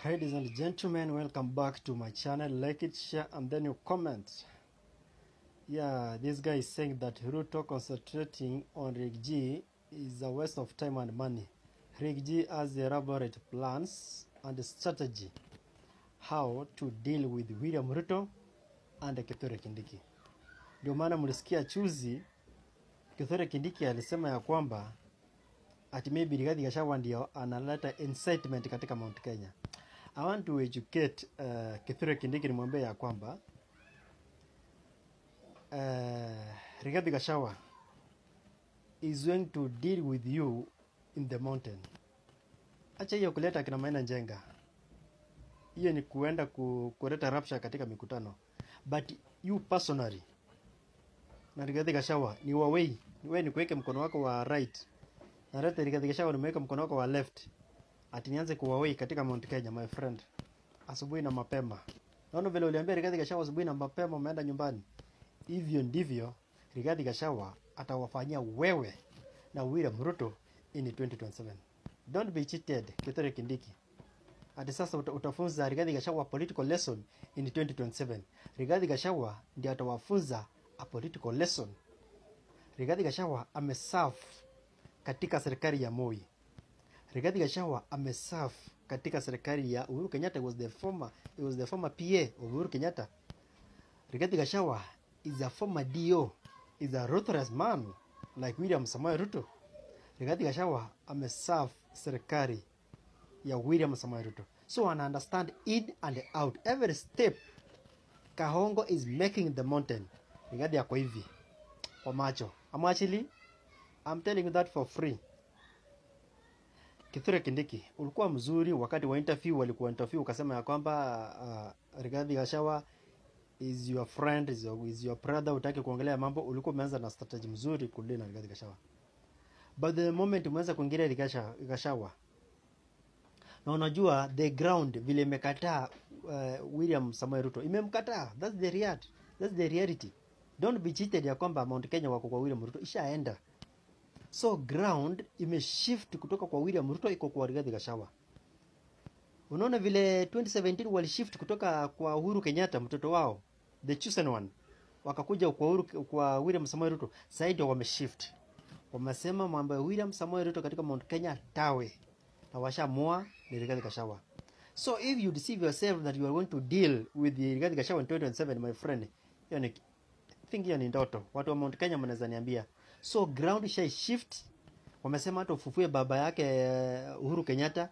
Ladies and gentlemen, welcome back to my channel. Like it, share, and then you comment. Yeah, this guy is saying that Ruto concentrating on Rig G is a waste of time and money. Rig G has elaborate plans and strategy how to deal with William Ruto and Kithure Kindiki. Ndio maana mlisikia chuzi Kithure Kindiki alisema ya kwamba ati maybe Rigathi Gachagua ndio analeta incitement katika Mount Kenya. I want to educate Kithure Kindiki, nimwambie ya kwamba Rigathi Gachagua is going to deal with you in the mountain. Acha hiyo kuleta kina Maina Njenga. Hiyo ni kuenda kuleta rapture katika mikutano. But you personally na Rigathi Gachagua ni wawei. Wewe ni kuweke mkono wako wa right. Na Rigathi Gachagua nimeweka mkono wako wa left. Ati nianze kuwawei katika Mount Kenya, my friend. Asubuhi na mapema. Naona vile uliambia Rigathi Gachagua asubuhi na mapema umeenda nyumbani. Hivyo ndivyo Rigathi Gachagua atawafanyia wewe na William Ruto in 2027. Don't be cheated, Kithure Kindiki. Ati sasa utafunza Rigathi Gachagua political lesson in 2027. Rigathi Gachagua ndiye atawafunza a political lesson. Rigathi Gachagua ameserve katika serikali ya Moi. Rigathi Gachagua ameserve katika serikali ya Uhuru Kenyatta. He was the former PA of Uhuru Kenyatta. Rigathi Gachagua is a former DO, is a ruthless man like William Samoei Ruto. Rigathi Gachagua ameserve serikali ya William Samoei Ruto. So I understand in and out. Every step Kahongo is making the mountain. Rigathi yako hivi kwa macho. I'm telling you that for free. Kithure Kindiki, ulikuwa mzuri wakati wa interview, walikuwa interview ukasema ya kwamba Rigathi Gachagua is your friend, is your brother, utaki kuongelea mambo, ulikuwa umeanza na strategy mzuri kudeal na Rigathi Gachagua. But the moment umeanza kuingilia Rigathi Gachagua, na unajua the ground vile imekataa William Samoei Ruto, imemkataa. That's the reality. Don't be cheated ya kwamba Mount Kenya wako kwa William Ruto, ishaenda. So ground imeshift kutoka kwa William Ruto iko kwa Rigathi Gachagua. Unaona vile 2017 walishift kutoka kwa Uhuru Kenyatta mtoto wao, the chosen one, wakakuja kwa William Samoei Ruto. Sasa ndio wameshift. Wamesema mambo ya William Samoei Ruto katika Mount Kenya tawe. Na washamoa ni Rigathi Gachagua. So if you deceive yourself that you are going to deal with the Rigathi Gachagua in 2027, my friend, yani think hiyo ni ndoto. Watu wa Mount Kenya mnaweza niambia. So ground shay shift. Wamesema hata ufufue baba yake Uhuru Kenyatta.